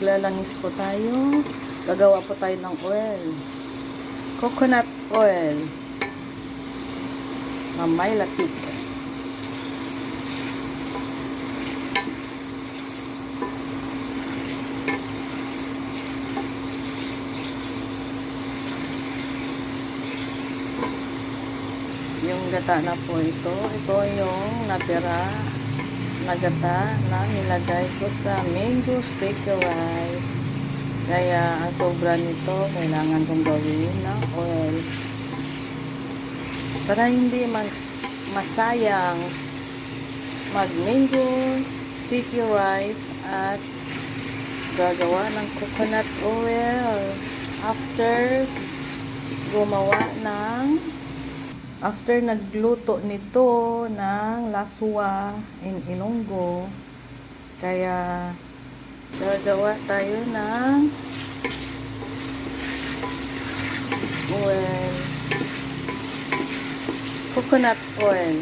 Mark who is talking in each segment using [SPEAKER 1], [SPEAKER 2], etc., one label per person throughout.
[SPEAKER 1] maglalangis po tayo. Gagawa po tayo ng oil. Coconut oil. Na may latik. Yung gata na po ito. Ito yung natira na gata na nilagay ko sa mango sticky rice. Kaya ang sobra nito kailangan kong gawin ng oil para hindi masayang mag mango sticky rice at gagawa ng coconut oil after nagluto nito ng laswa in Ilonggo. Kaya gagawa tayo ng oil, coconut oil.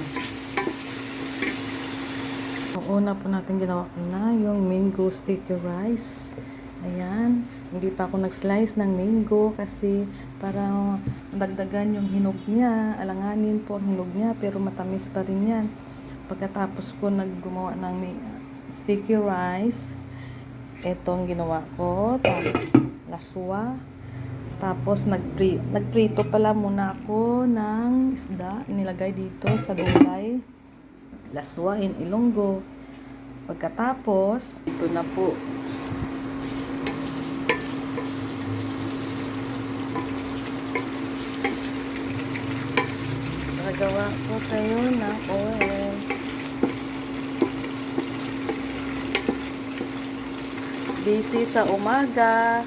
[SPEAKER 1] Ang una po natin ginawa ko na yung mango sticky rice. Ayan, hindi pa ako nag-slice ng mango kasi para dagdagan yung hinog niya, alanganin po ang hinog niya, pero matamis pa rin yan. Pagkatapos ko naggumawa ng sticky rice, etong ginawa ko, laswa. Tapos nagprito pala muna ako ng isda, inilagay dito sa gulay, laswa in Ilonggo. Pagkatapos, ito na po. Gagawa po tayo ng oil. Busy sa umaga.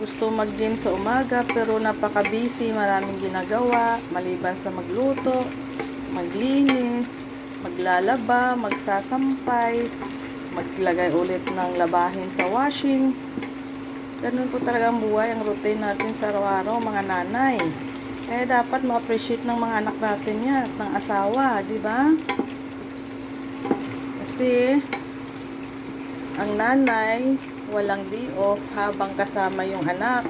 [SPEAKER 1] Gusto mag-gym sa umaga pero napaka-busy. Maraming ginagawa. Maliban sa magluto, maglinis, maglalaba, magsasampay, maglagay ulit ng labahin sa washing. Ganun po talaga ang buhay, ang routine natin sa araw-araw, mga nanay. Kaya dapat ma-appreciate ng mga anak natin yan, ng asawa, di ba? Kasi ang nanay walang day off habang kasama yung anak.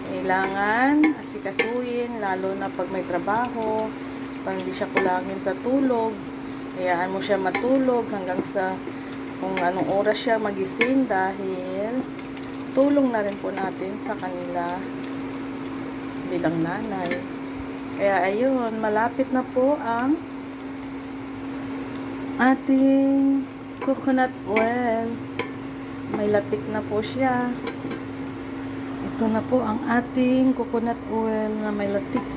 [SPEAKER 1] Kailangan asikasuhin, lalo na pag may trabaho, pag hindi siya kulangin sa tulog. Hayaan mo siya matulog hanggang sa kung anong oras siya magising dahil tulong na rin po natin sa kanila bilang nanay. Kaya ayun, malapit na po ang ating coconut oil. May latik na po siya. Ito na po ang ating coconut oil na may latik.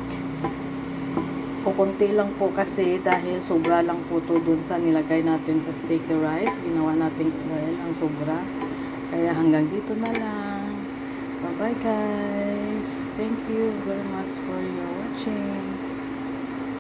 [SPEAKER 1] Kukunti lang po kasi dahil sobra lang po to dun sa nilagay natin sa sticky rice. Ginawa nating oil ang sobra. Kaya hanggang dito na lang. Bye bye guys. Thank you very much for your watching.